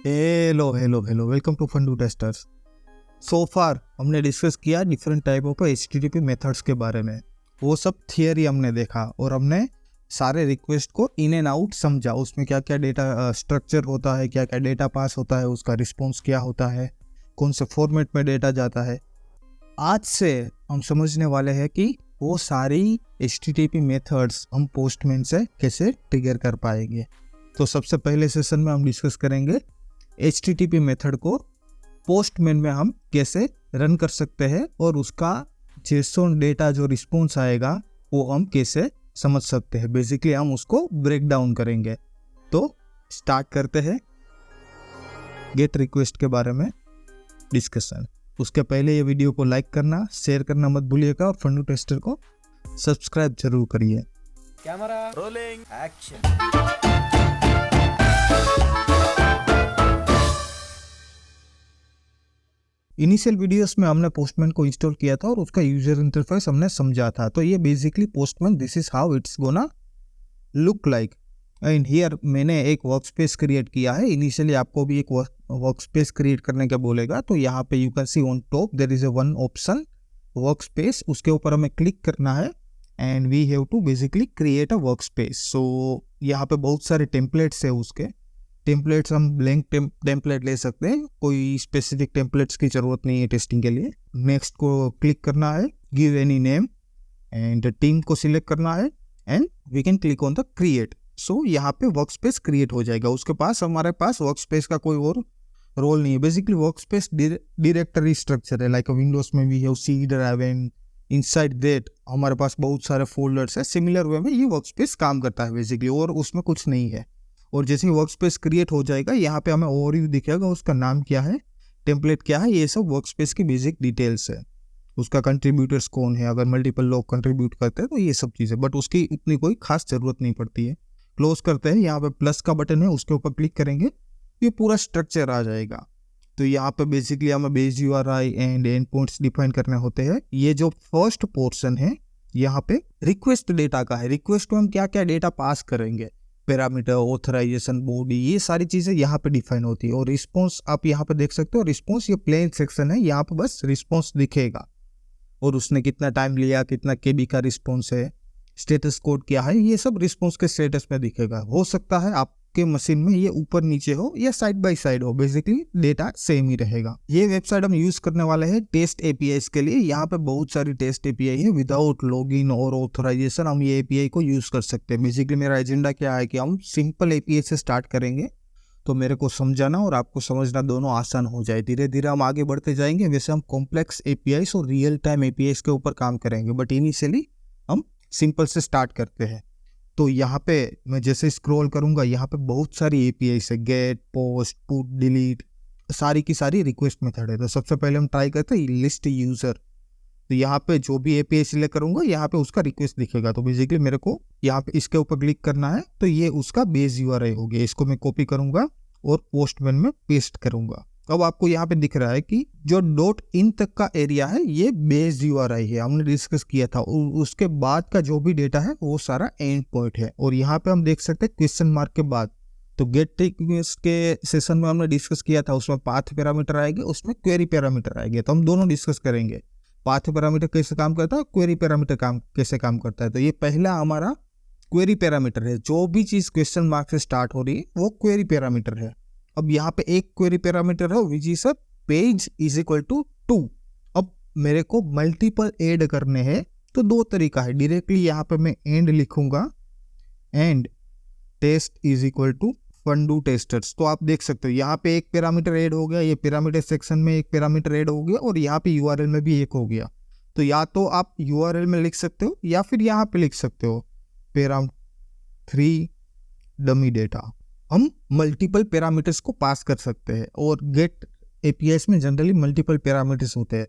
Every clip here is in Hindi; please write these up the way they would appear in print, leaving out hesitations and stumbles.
Hello hello hello welcome to Fundoo testers. So far हमने डिस्कस किया different type of HTTP methods के बारे में। वो सब थियरी हमने देखा और हमने सारे रिक्वेस्ट को इन एंड आउट समझा। उसमें क्या क्या डेटा स्ट्रक्चर होता है, क्या क्या डेटा पास होता है, उसका रिस्पॉन्स क्या होता है, कौन से फॉर्मेट में डेटा जाता है। आज से हम समझने वाले हैं कि वो सारी HTTP मेथड्स हम पोस्टमैन से कैसे ट्रिगर कर पाएंगे। तो सबसे पहले सेशन में हम डिस्कस करेंगे HTTP मेथड को पोस्टमैन में हम कैसे रन कर सकते हैं और उसका JSON डेटा जो रिस्पॉन्स आएगा वो हम कैसे समझ सकते हैं। बेसिकली हम उसको ब्रेक डाउन करेंगे। तो स्टार्ट करते हैं गेट रिक्वेस्ट के बारे में डिस्कशन। उसके पहले ये वीडियो को लाइक करना, शेयर करना मत भूलिएगा और फंडू टेस्टर को सब्सक्राइब जरूर करिए। Camera rolling action. Initial videos में हमने पोस्टमैन को इंस्टॉल किया था और उसका यूजर इंटरफेस हमने समझा था। तो ये basically postman this is how it's gonna look like. And here मैंने एक वर्क स्पेस क्रिएट किया है। इनिशियली आपको भी एक वर्क स्पेस क्रिएट करने का बोलेगा। तो यहाँ पे you can see on top there is a one option work space. उसके ऊपर हमें क्लिक करना है and we have to basically create a work space. So यहाँ पे बहुत सारे टेम्पलेट्स है। उसके टेम्पलेट्स हम ब्लैंक टेम्पलेट ले सकते हैं, कोई स्पेसिफिक टेम्पलेट्स की जरूरत नहीं है टेस्टिंग के लिए। नेक्स्ट को क्लिक करना है, give any name and team को सिलेक्ट करना है and we can click on the create. So यहाँ पे वर्क स्पेस क्रिएट हो जाएगा। उसके पास हमारे पास वर्क स्पेस का कोई और रोल नहीं है। Basically work space directory structure है, लाइक विंडोज में भी है C drive and inside that हमारे पास बहुत सारे फोल्डर्स है। सिमिलर वे में ये वर्क स्पेस काम करता है बेसिकली, और उसमें कुछ नहीं है। और जैसे ही वर्क स्पेस क्रिएट हो जाएगा यहाँ पे हमें ओवरव्यू दिखेगा, उसका नाम क्या है, टेम्पलेट क्या है, ये सब वर्क स्पेस की बेसिक डिटेल्स है। उसका कंट्रीब्यूटर्स कौन है, अगर मल्टीपल लोग कंट्रीब्यूट करते हैं तो ये सब चीज़ें, बट उसकी इतनी कोई खास जरूरत नहीं पड़ती है। क्लोज करते हैं, यहाँ पे प्लस का बटन है, उसके ऊपर क्लिक करेंगे, ये पूरा स्ट्रक्चर आ जाएगा। तो यहाँ पे बेसिकली हमें base URI and and points define करने होते हैं। ये जो फर्स्ट पोर्शन है यहाँ पे रिक्वेस्ट डेटा का है। रिक्वेस्ट को हम क्या क्या डेटा पास करेंगे, पैरामीटर, ऑथराइजेशन, बॉडी, ये सारी चीज़ें यहाँ पे डिफाइन होती है। और रिस्पॉन्स आप यहाँ पे देख सकते हो। रिस्पॉन्स ये प्लेन सेक्शन है, यहाँ पे बस रिस्पॉन्स दिखेगा और उसने कितना टाइम लिया, कितना KB का रिस्पॉन्स है, स्टेटस कोड क्या है, ये सब रिस्पॉन्स के स्टेटस में दिखेगा। हो सकता है आपके मशीन में ये ऊपर नीचे हो या साइड बाय साइड हो, बेसिकली डेटा सेम ही रहेगा। ये वेबसाइट हम यूज करने वाले हैं टेस्ट APIs के लिए। यहाँ पे बहुत सारी टेस्ट API है। विदाउट लॉगिन और ऑथराइजेशन हम ये API को यूज कर सकते हैं। बेसिकली मेरा एजेंडा क्या है कि हम सिंपल API से स्टार्ट करेंगे, तो मेरे को समझाना और आपको समझना दोनों आसान हो जाए। धीरे धीरे हम आगे बढ़ते जाएंगे। वैसे हम कॉम्प्लेक्स APIs और रियल टाइम APIs के ऊपर काम करेंगे, बट इनिशियली हम सिंपल से स्टार्ट करते हैं। तो यहाँ पे मैं जैसे स्क्रॉल करूँगा, यहाँ पे बहुत सारी APIs है, गेट, पोस्ट, पुट, डिलीट, सारी की सारी रिक्वेस्ट मेथड है। तो सबसे पहले हम ट्राई करते हैं लिस्ट यूज़र। तो यहाँ पे जो भी API सिलेक्ट करूँगा यहाँ पे उसका रिक्वेस्ट दिखेगा। तो बेसिकली मेरे को यहाँ पे इसके ऊपर क्लिक करना है, तो ये उसका बेस URI हो गया। इसको मैं कॉपी करूँगा और पोस्टमैन में पेस्ट करूँगा। अब आपको यहाँ पे दिख रहा है कि जो .in तक का एरिया है ये बेस URI है, हमने डिस्कस किया था। उसके बाद का जो भी डेटा है वो सारा एंड पॉइंट है। और यहाँ पे हम देख सकते हैं क्वेश्चन मार्क के बाद। तो गेट रिक्वेस्ट के सेशन में हमने डिस्कस किया था, उसमें पाथ पैरामीटर आएंगे, उसमें क्वेरी पैरामीटर आएंगे। तो हम दोनों डिस्कस करेंगे, पाथ पैरामीटर कैसे काम करता है, क्वेरी पैरामीटर कैसे काम करता है। तो ये पहला हमारा क्वेरी पैरामीटर है। जो भी चीज़ क्वेश्चन मार्क से स्टार्ट हो रही है वो क्वेरी पैरामीटर है। अब यहाँ पे एक क्वेरी पैरामीटर है which is a page is equal to 2। अब मेरे को मल्टीपल ऐड करने हैं, तो दो तरीका है। डायरेक्टली यहाँ पे मैं एंड लिखूंगा and test is equal to Fundoo testers. तो आप देख सकते हो यहाँ पे एक पैरामीटर ऐड हो गया, ये पैरामीटर सेक्शन में एक पैरामीटर ऐड हो गया और यहाँ पे URL में भी एक हो गया। तो या तो आप URL में लिख सकते हो या फिर यहाँ पे लिख सकते हो पैराम 3 डमी डेटा। हम मल्टीपल पैरामीटर्स को पास कर सकते हैं और गेट APIs में जनरली मल्टीपल पैरामीटर्स होते हैं।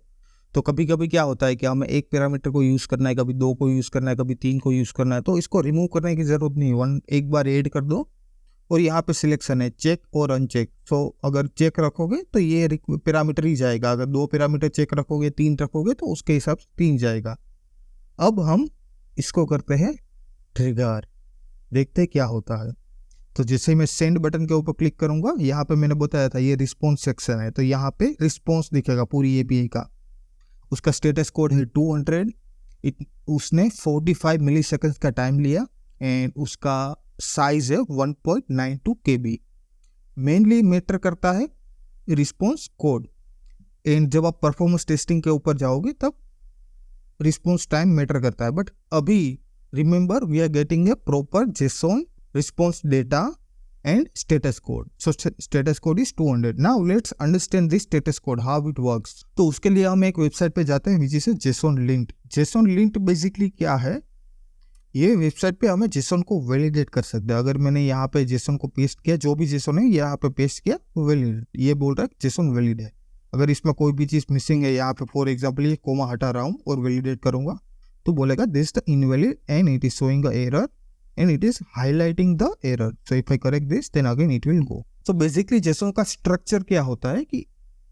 तो कभी कभी क्या होता है कि हमें एक पैरामीटर को यूज़ करना है, कभी 2 को यूज़ करना है, कभी 3 को यूज़ करना है। तो इसको रिमूव करने की ज़रूरत नहीं है, एक बार ऐड कर दो और यहाँ पे सिलेक्शन है चेक और अनचेक। तो अगर चेक रखोगे तो ये पैरामीटर ही जाएगा, अगर 2 पैरामीटर चेक रखोगे, 3 रखोगे तो उसके हिसाब से 3 जाएगा। अब हम इसको करते हैं ट्रिगर, देखते हैं क्या होता है। तो जैसे ही मैं सेंड बटन के ऊपर क्लिक करूंगा, यहाँ पे मैंने बताया था ये रिस्पॉन्स सेक्शन है, तो यहाँ पे रिस्पॉन्स दिखेगा पूरी एपीआई का। उसका स्टेटस कोड है 200। उसने 45 मिली सेकेंड्स का टाइम लिया एंड उसका साइज है 1.92 KB। मेनली मैटर करता है रिस्पॉन्स कोड, एंड जब आप परफॉर्मेंस टेस्टिंग के ऊपर जाओगे तब रिस्पॉन्स टाइम मैटर करता है। बट अभी remember we are getting a proper JSON response data and status code. So status code is 200. Now let's understand this status code, how it works. तो उसके लिए हम एक वेबसाइट पे जाते हैं, which is JSON Lint. JSON Lint basically क्या है, ये वेबसाइट पे हमें JSON को वैलिडेट कर सकते हैं। अगर मैंने यहाँ पे JSON को पेस्ट किया, जो भी JSON है यहाँ पे पेस्ट किया, वैलिड, ये बोल रहा है JSON वैलिड है। अगर इसमें कोई भी चीज़ मिसिंग है, यहाँ पे फॉर एग्जाम्पल ये कोमा हटा रहा हूँ और वैलिडेट करूँगा, तो बोलेगा this the invalid and it is showing a error and it is highlighting the error. So if I correct this, then again it will go. So basically JSON का स्ट्रक्चर क्या होता है कि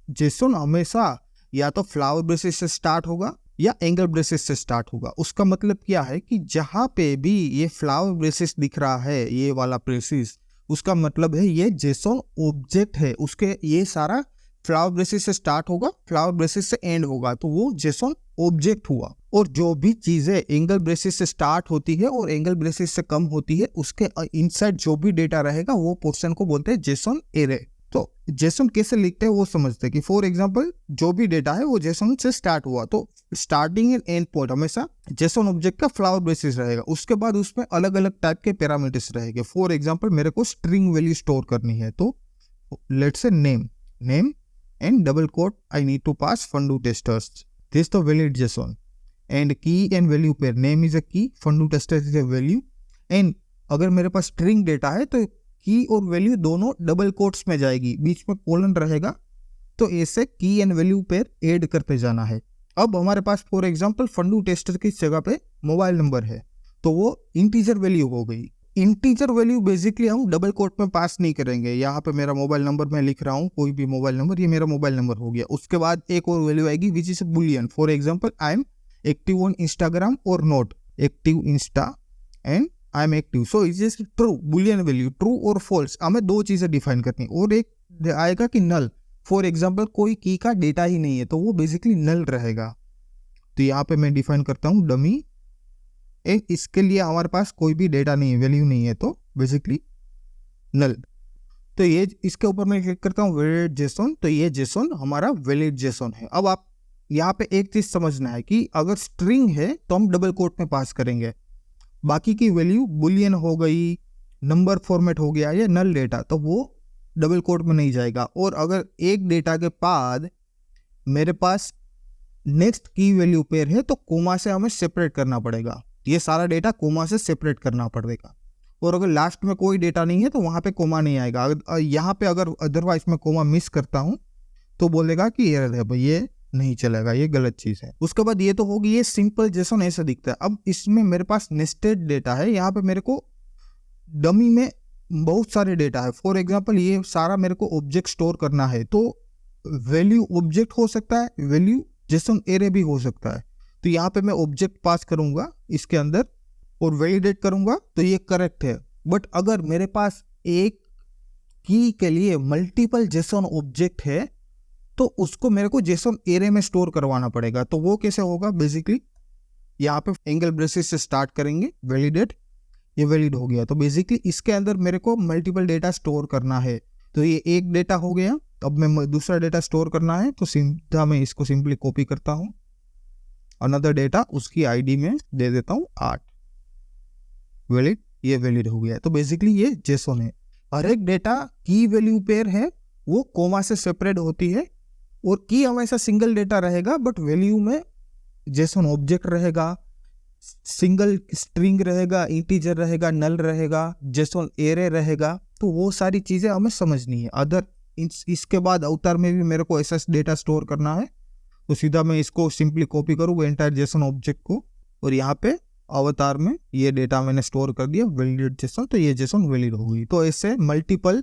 JSON हमेशा या तो फ्लावर ब्रेसेस से स्टार्ट होगा या एंगल ब्रेसेस से स्टार्ट होगा। उसका मतलब क्या है कि जहाँ पे भी ये फ्लावर ब्रेसेस दिख रहा है, ये वाला ब्रेसेस, उसका मतलब है ये JSON ऑब्जेक्ट है। उसके ये सारा फ्लावर ब्रेसेस से स्टार्ट होगा, फ्लावर ब्रेसेस से एंड होगा, तो वो JSON ऑब्जेक्ट हुआ। और जो भी चीजें एंगल ब्रेसेस से स्टार्ट होती है और एंगल ब्रेसेस से कम होती है, उसके इनसाइड जो भी डेटा रहेगा वो पोर्शन को बोलते हैं JSON एरे। तो JSON कैसे लिखते हैं वो समझते हैं कि फॉर एग्जांपल जो भी डेटा है वो JSON से स्टार्ट हुआ, तो स्टार्टिंग एंड एंड पॉइंट हमेशा JSON ऑब्जेक्ट का फ्लावर ब्रेसेस रहेगा। उसके बाद उसमें अलग अलग टाइप के पैरामीटर्स रहेंगे। फॉर एग्जाम्पल मेरे को स्ट्रिंग वैल्यू स्टोर करनी है, तो let's say name and double quote I need to pass fundu testers. This the valid JSON and key and value pair. Name is a key, fundu testers is a value. And अगर मेरे पास string डेटा है तो की और वैल्यू दोनों डबल कोट्स में जाएगी, बीच में कोलन रहेगा, तो ऐसे की एंड वैल्यू पेयर ऐड करते जाना है। अब हमारे पास फॉर एग्जांपल फंडू टेस्टर की जगह पे मोबाइल नंबर है, तो वो इंटीजर वैल्यू हो गई। इंटीजर वैल्यू बेसिकली हम डबल कोट में पास नहीं करेंगे। यहाँ पे मेरा मोबाइल नंबर मैं लिख रहा हूँ, कोई भी मोबाइल नंबर, ये मेरा मोबाइल नंबर हो गया। उसके बाद एक और वैल्यू आएगी which is boolean. For example I am active on Instagram और not active Insta and I am active, so it is true, boolean value true और फॉल्स, हमें दो चीजें डिफाइन करनी। और एक आएगा कि नल, फॉर एग्जाम्पल कोई की का डेटा ही नहीं है तो वो बेसिकली नल रहेगा। तो यहाँ पे मैं डिफाइन करता हूँ डमी, इसके लिए हमारे पास कोई भी डेटा नहीं है, वैल्यू नहीं है, तो बेसिकली नल। तो ये इसके ऊपर मैं क्लिक करता हूँ वैलिड JSON, तो ये JSON हमारा वैलिड JSON है। अब आप यहाँ पे एक चीज समझना है कि अगर स्ट्रिंग है तो हम डबल कोट में पास करेंगे, बाकी की वैल्यू बुलियन हो गई, नंबर फॉर्मेट हो गया या नल डेटा, तो वो डबल कोट में नहीं जाएगा। और अगर एक डेटा के बाद मेरे पास नेक्स्ट की वैल्यू पेयर है तो कोमा से हमें सेपरेट करना पड़ेगा, ये सारा डेटा कोमा से सेपरेट करना पड़ेगा। और अगर लास्ट में कोई डेटा नहीं है तो वहाँ पे कोमा नहीं आएगा। यहाँ पे अगर अदरवाइज मैं कोमा मिस करता हूँ तो बोलेगा कि एरर है भाई, ये नहीं चलेगा, ये गलत चीज़ है। उसके बाद ये तो होगी ये सिंपल JSON ऐसा दिखता है। अब इसमें मेरे पास नेस्टेड डेटा है, यहाँ पे मेरे को डमी में बहुत सारे डेटा है। फॉर एग्जाम्पल ये सारा मेरे को ऑब्जेक्ट स्टोर करना है, तो वैल्यू ऑब्जेक्ट हो सकता है, वैल्यू JSON एरे भी हो सकता है। तो यहाँ पे मैं ऑब्जेक्ट पास करूंगा इसके अंदर और वैलिडेट करूंगा तो ये करेक्ट है। बट अगर मेरे पास एक की के लिए मल्टीपल JSON ऑब्जेक्ट है तो उसको मेरे को JSON एरे में स्टोर करवाना पड़ेगा। तो वो कैसे होगा, बेसिकली यहाँ पे एंगल ब्रेसेस से स्टार्ट करेंगे, वैलिडेट, ये वैलिड हो गया। तो बेसिकली इसके अंदर मेरे को मल्टीपल डेटा स्टोर करना है, तो ये एक डेटा हो गया। अब मैं दूसरा डेटा स्टोर करना है तो सीधा मैं इसको सिंपली कॉपी करता हूँ, अनदर डेटा उसकी आईडी में दे देता हूँ 8, वैलिड, ये वैलिड हो गया। तो बेसिकली ये JSON है। हर एक डेटा की वैल्यू पेयर है वो कोमा से सेपरेट होती है, और की हमेशा सिंगल डेटा रहेगा बट वैल्यू में JSON ऑब्जेक्ट रहेगा, सिंगल स्ट्रिंग रहेगा, इंटीजर रहेगा, नल रहेगा, JSON एरे रहेगा। तो वो सारी चीजें हमें समझनी है। अदर इसके बाद अवतार में भी मेरे को ऐसा डेटा स्टोर करना है, तो सीधा मैं इसको सिंपली कॉपी करूँ वो एंटायर JSON ऑब्जेक्ट को, और यहाँ पे अवतार में ये डेटा मैंने स्टोर कर दिया वैलिड JSON, तो ये JSOन वैलिड हो गई। तो ऐसे मल्टीपल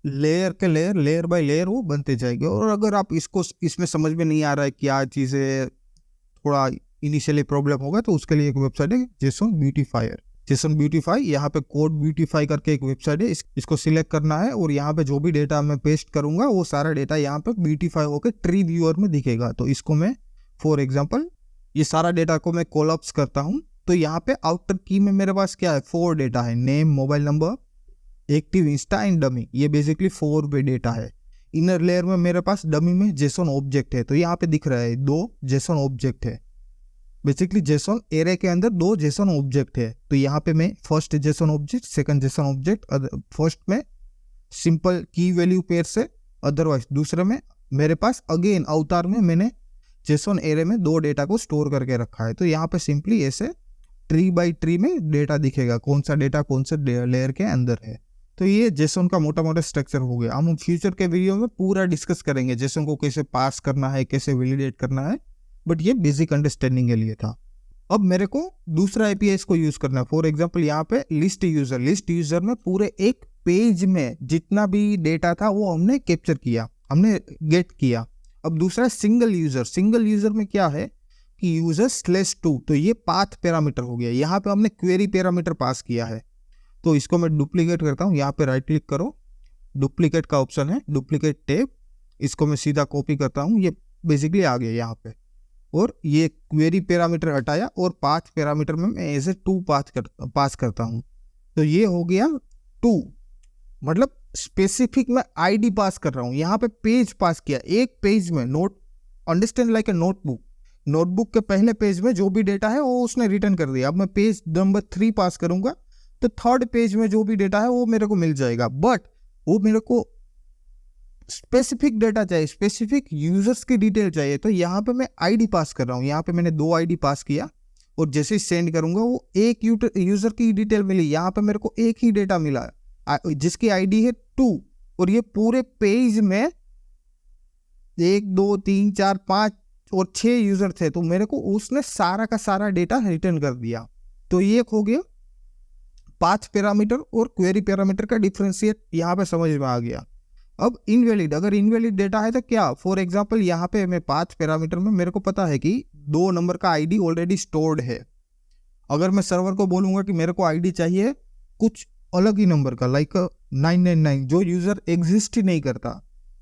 लेयर के लेयर बाय लेयर वो बनते जाएंगे। और अगर आप इसको इसमें समझ में नहीं आ रहा है क्या चीज़ें, थोड़ा इनिशियली प्रॉब्लम होगा, तो उसके लिए एक वेबसाइट है JSON ब्यूटीफायर। जेसन ब्यूटीफाई, यहाँ पे कोड ब्यूटीफाई करके एक वेबसाइट है, इसको सिलेक्ट करना है और यहाँ पे जो भी डेटा मैं पेस्ट करूंगा वो सारा डेटा यहाँ पे ब्यूटीफाई होकर ट्री व्यूअर में दिखेगा। तो इसको मैं फॉर एग्जांपल ये सारा डेटा को मैं कोलैप्स करता हूँ। तो यहाँ पे आउटर की में मेरे पास क्या है, 4 डेटा है, name, mobile number, active, Insta and dummy. ये बेसिकली 4 पे डेटा है। इनर लेयर में मेरे पास डमी में जेसन ऑब्जेक्ट है, तो यहाँ पे दिख रहा है 2 जेसन ऑब्जेक्ट है। बेसिकली जेसन एरे के अंदर 2 जेसन ऑब्जेक्ट है। तो यहाँ पे मैं first Jason object, second Jason object, first में सिंपल की वैल्यू पेयर से, अदरवाइज दूसरे में मेरे पास अगेन अवतार में मैंने जेसन एरे में 2 डेटा को स्टोर करके रखा है। तो यहाँ पे सिंपली ऐसे ट्री बाई ट्री में डेटा दिखेगा, कौन सा डेटा कौन से लेयर के अंदर है। तो ये जेसन का मोटा मोटा स्ट्रक्चर हो गया। हम फ्यूचर के वीडियो में पूरा डिस्कस करेंगे जेसन को कैसे पास करना है, कैसे वैलिडेट करना है, बट ये बेसिक अंडरस्टैंडिंग के लिए था। अब मेरे को दूसरा एपीआई को यूज करना है। फॉर एग्जांपल यहाँ पे लिस्ट यूजर में पूरे एक पेज में जितना भी डेटा था वो हमने कैप्चर किया, हमने गेट किया। अब दूसरा सिंगल यूजर में क्या है कि यूजर/2, तो ये पाथ पैरामीटर हो गया। यहाँ पे हमने क्वेरी पैरामीटर पास किया है। तो इसको मैं डुप्लीकेट करता हूँ, यहाँ पे राइट क्लिक करो, डुप्लीकेट का ऑप्शन है, डुप्लीकेट टैब, इसको मैं सीधा कॉपी करता हूँ, ये बेसिकली आ गया यहाँ पे। और ये क्वेरी पैरामीटर हटाया और पाथ पैरामीटर में मैं ऐसे 2 पास करता हूँ। तो ये हो गया 2, मतलब स्पेसिफिक मैं आईडी पास कर रहा हूँ। यहाँ पे पेज पास किया, एक पेज में note, understand like a notebook के पहले पेज में जो भी डेटा है वो उसने रिटर्न कर दिया। अब मैं पेज नंबर 3 पास करूंगा तो थर्ड पेज में जो भी डेटा है वो मेरे को मिल जाएगा, बट वो मेरे को स्पेसिफिक डेटा चाहिए, स्पेसिफिक यूजर्स की डिटेल चाहिए। तो यहाँ पे मैं आईडी पास कर रहा हूँ, यहाँ पे मैंने 2 आईडी पास किया और जैसे ही सेंड करूंगा वो एक यूजर की डिटेल मिली। यहाँ पे मेरे को एक ही डेटा मिला जिसकी आईडी है 2, और ये पूरे पेज में 1 2 3 4 5 और 6 यूजर थे, तो मेरे को उसने सारा का सारा डेटा रिटर्न कर दिया। तो ये हो गया पाथ पैरामीटर और क्वेरी पैरामीटर का डिफरेंशिएट यहाँ पे समझ में आ गया। अब इनवैलिड, अगर इनवैलिड डेटा है तो क्या, फॉर एग्जांपल यहाँ पे मैं पाथ पैरामीटर में मेरे को पता है कि 2 नंबर का आईडी ऑलरेडी स्टोर्ड है। अगर मैं सर्वर को बोलूँगा कि मेरे को आईडी चाहिए कुछ अलग ही नंबर का, लाइक 999, जो यूज़र एग्जिस्ट ही नहीं करता,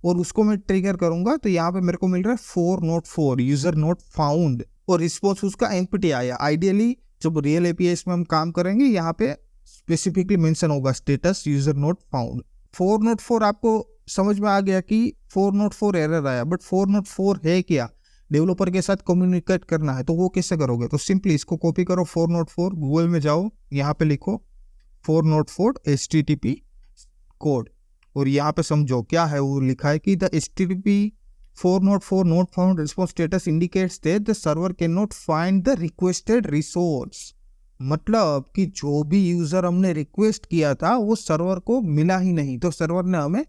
और उसको मैं ट्रिगर करूँगा तो यहाँ पे मेरे को मिल रहा है 404 यूज़र नॉट फाउंड, और रिस्पॉन्स उसका एम्प्टी आया। आइडियली जब रियल एपीआई में हम काम करेंगे यहाँ पे स्पेसिफिकली मेंशन होगा स्टेटस यूज़र नॉट फाउंड। 404 आपको समझ में आ गया कि 404 एरर आया, बट 404 है क्या, डेवलपर के साथ कम्युनिकेट करना है, तो वो कैसे करोगे? तो सिंपली इसको कॉपी करो, 404, गूगल में जाओ, यहाँ पे लिखो 404 HTTP कोड, और यहाँ पे समझो क्या है वो लिखा है कि the HTTP 404 not found response status indicates that the server cannot find the requested resource। मतलब कि जो भी यूजर हमने रिक्वेस्ट किया था वो सर्वर को मिला ही नहीं, तो सर्वर ने हमें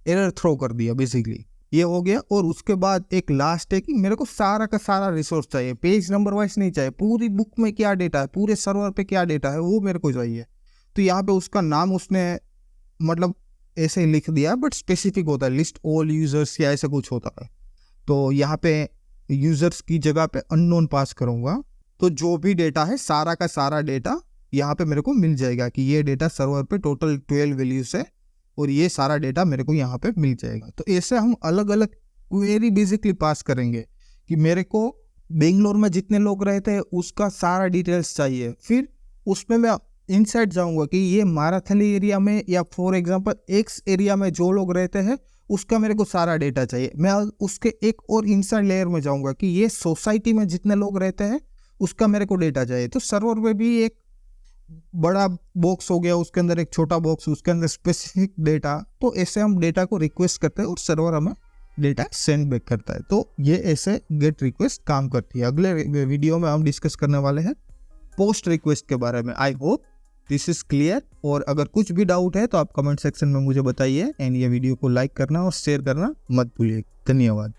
एरर थ्रो कर दिया बेसिकली। ये हो गया। और उसके बाद एक लास्ट है कि मेरे को सारा का सारा रिसोर्स चाहिए, पेज नंबर वाइज नहीं चाहिए, पूरी बुक में क्या डेटा है, पूरे सर्वर पे क्या डेटा है वो मेरे को चाहिए। तो यहाँ पे उसका नाम उसने मतलब ऐसे ही लिख दिया, बट स्पेसिफिक होता है, लिस्ट ऑल यूजर्स या ऐसा कुछ होता है। तो यहाँ पे यूजर्स की जगह पे अननोन पास करूँगा, तो जो भी डेटा है सारा का सारा डेटा यहाँ पे मेरे को मिल जाएगा कि ये डेटा सर्वर पे टोटल 12 वैल्यूज है, और ये सारा डेटा मेरे को यहाँ पे मिल जाएगा। तो ऐसे हम अलग अलग क्वेरी बेसिकली पास करेंगे कि मेरे को बेंगलोर में जितने लोग रहते हैं उसका सारा डिटेल्स चाहिए, फिर उसमें मैं इनसाइड जाऊंगा कि ये माराथली एरिया में या फॉर एग्जांपल एक्स एरिया में जो लोग रहते हैं उसका मेरे को सारा डेटा चाहिए। मैं उसके एक और इनसाइड लेयर में जाऊंगा कि ये सोसाइटी में जितने लोग रहते हैं उसका मेरे को डेटा चाहिए। तो सर्वर में भी एक बड़ा बॉक्स हो गया, उसके अंदर एक छोटा बॉक्स, उसके अंदर स्पेसिफिक डेटा। तो ऐसे हम डेटा को रिक्वेस्ट करते हैं और सर्वर हमें डेटा सेंड बैक करता है। तो ये ऐसे गेट रिक्वेस्ट काम करती है। अगले वीडियो में हम डिस्कस करने वाले हैं पोस्ट रिक्वेस्ट के बारे में। I hope this is clear, और अगर कुछ भी डाउट है तो आप कमेंट सेक्शन में मुझे बताइए, एंड ये वीडियो को लाइक करना और शेयर करना मत भूलिए। धन्यवाद।